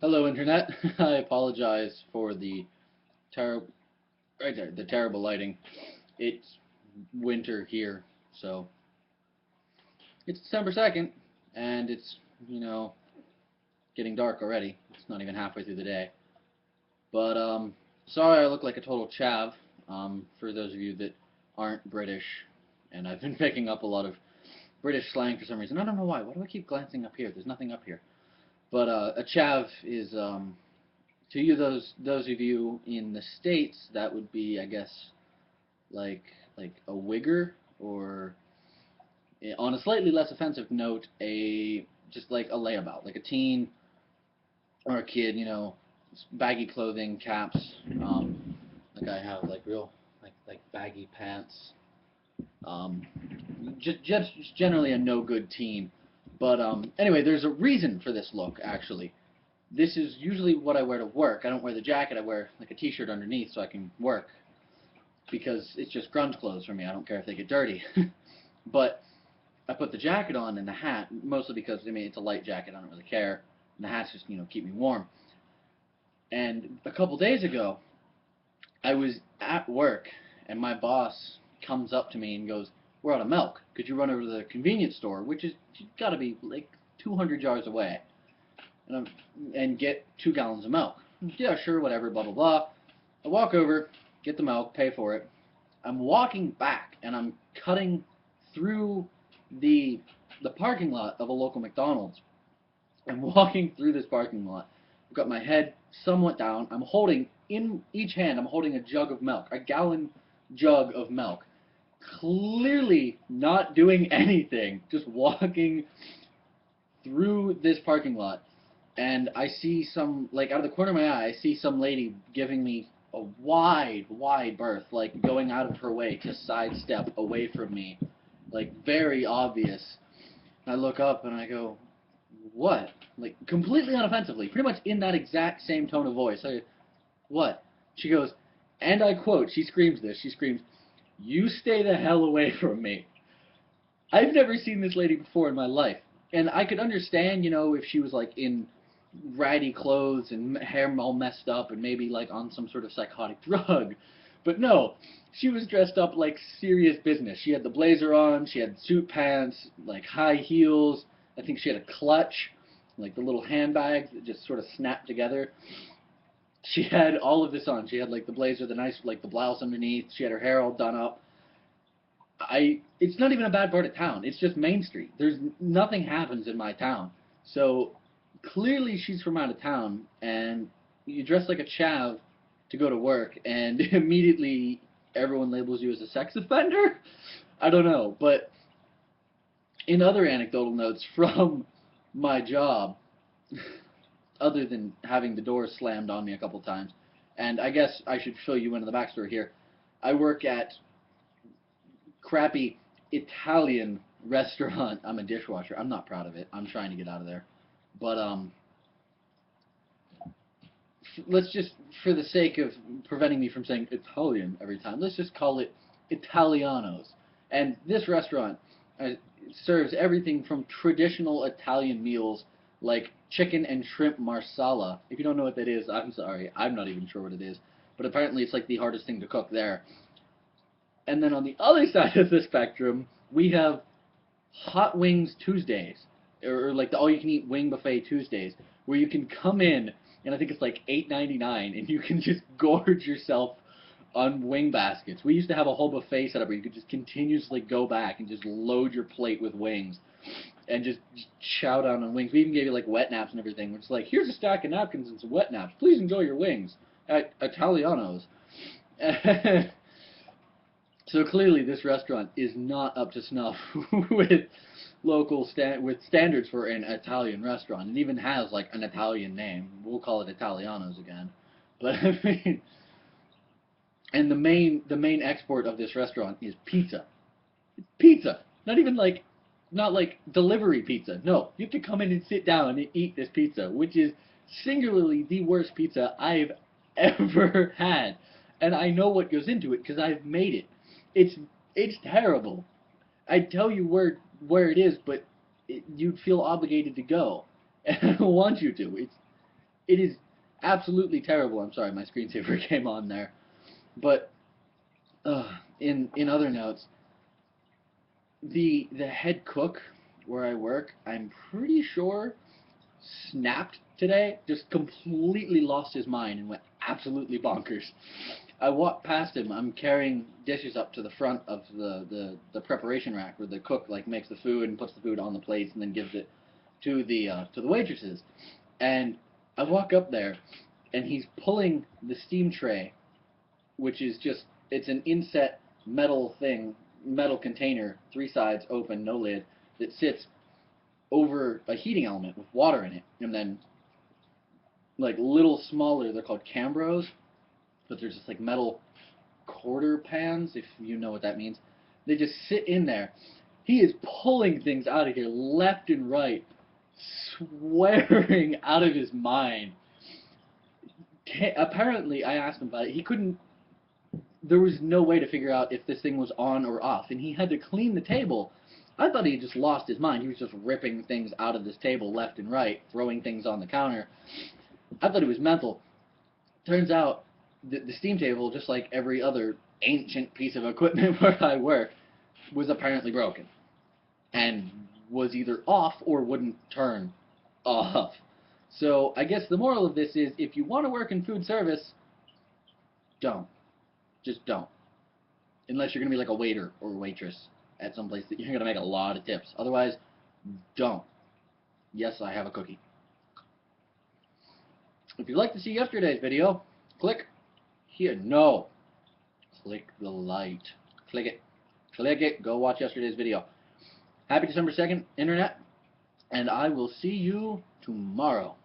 Hello, Internet. I apologize for the terrible, right there, the terrible lighting. It's winter here, so it's December 2nd, and it's, you know, getting dark already. It's not even halfway through the day. But, sorry I look like a total chav, for those of you that aren't British, and I've been picking up a lot of British slang for some reason. I don't know why. Why do I keep glancing up here? There's nothing up here. But, a chav is, to you, those of you in the States, that would be, I guess, like a wigger, or on a slightly less offensive note, a just like a layabout, like a teen or a kid, baggy clothing, caps. Like I have like real like baggy pants. Um, just generally a no good teen. But anyway, there's a reason for this look actually. This is usually what I wear to work. I don't wear the jacket. I wear like a t-shirt underneath so I can work because it's just grunge clothes for me. I don't care if they get dirty. But I put the jacket on and the hat, mostly because, it's a light jacket. I don't really care. And the hats just, keep me warm. And a couple days ago, I was at work, and my boss comes up to me and goes, "We're out of milk. Could you run over to the convenience store," which is got to be like 200 yards away, and get 2 gallons of milk? Yeah, sure, whatever, blah, blah, blah. I walk over, get the milk, pay for it. I'm walking back, and I'm cutting through the parking lot of a local McDonald's. I'm walking through this parking lot. I've got my head somewhat down. I'm holding, in each hand, I'm holding a jug of milk, a gallon jug of milk. Clearly not doing anything, just walking through this parking lot. And I see some, like, out of the corner of my eye, I see some lady giving me a wide, wide berth, like going out of her way to sidestep away from me, like very obvious. And I look up and I go, "What?" Like completely unoffensively, pretty much in that exact same tone of voice. "What?" She goes, and I quote, she screams this, she screams, "You stay the hell away from me." I've never seen this lady before in my life. And I could understand, if she was like in ratty clothes and hair all messed up and maybe like on some sort of psychotic drug. But no, she was dressed up like serious business. She had the blazer on, she had suit pants, like high heels. I think she had a clutch, like the little handbags that just sort of snapped together. She had all of this on. She had like the blazer, the nice like the blouse underneath. She had her hair all done up. It's not even a bad part of town. It's just Main Street. There's nothing happens in my town. So clearly she's from out of town, and you dress like a chav to go to work, and immediately everyone labels you as a sex offender. I don't know, but in other anecdotal notes from my job, other than having the door slammed on me a couple times, and I guess I should fill you into the backstory here. I work at crappy Italian restaurant. I'm a dishwasher. I'm not proud of it. I'm trying to get out of there. But let's just, for the sake of preventing me from saying Italian every time, let's just call it Italianos. And this restaurant serves everything from traditional Italian meals like chicken and shrimp marsala. If you don't know what that is, I'm sorry. I'm not even sure what it is. But apparently it's like the hardest thing to cook there. And then on the other side of the spectrum, we have Hot Wings Tuesdays, or like the all-you-can-eat wing buffet Tuesdays, where you can come in, and I think it's like $8.99, and you can just gorge yourself on wing baskets. We used to have a whole buffet set up where you could just continuously go back and just load your plate with wings, and just chow down on wings. We even gave you like wet naps and everything. It's like, here's a stack of napkins and some wet naps. Please enjoy your wings at Italianos. So clearly, this restaurant is not up to snuff with with standards for an Italian restaurant. It even has like an Italian name. We'll call it Italianos again. But I mean, and the main export of this restaurant is pizza. It's pizza. Not even like not like delivery pizza. No, you have to come in and sit down and eat this pizza, which is singularly the worst pizza I've ever had. And I know what goes into it because I've made it. It's terrible. I'd tell you where it is, but you'd feel obligated to go, and I don't want you to. It is absolutely terrible. I'm sorry, my screensaver came on there. But in other notes, the head cook where I work, I'm pretty sure snapped today, just completely lost his mind and went absolutely bonkers. I walked past him. I'm carrying dishes up to the front of the preparation rack where the cook like makes the food and puts the food on the plates and then gives it to the waitresses. And I walk up there, and he's pulling the steam tray, which is just it's an inset metal thing, metal container, three sides open, no lid, that sits over a heating element with water in it, and then like little smaller, they're called cambros, but they're just like metal quarter pans, if you know what that means. They just sit in there. He is pulling things out of here left and right, swearing out of his mind. Apparently, I asked him about it. He couldn't. There was no way to figure out if this thing was on or off, and he had to clean the table. I thought he had just lost his mind. He was just ripping things out of this table left and right, throwing things on the counter. I thought he was mental. Turns out the steam table, just like every other ancient piece of equipment where I work, was apparently broken and was either off or wouldn't turn off. So I guess the moral of this is if you want to work in food service, don't. Just don't. Unless you're going to be like a waiter or a waitress at some place that you're going to make a lot of tips. Otherwise, don't. Yes, I have a cookie. If you'd like to see yesterday's video, click here. No. Click the light. Click it. Click it. Go watch yesterday's video. Happy December 2nd, Internet, and I will see you tomorrow.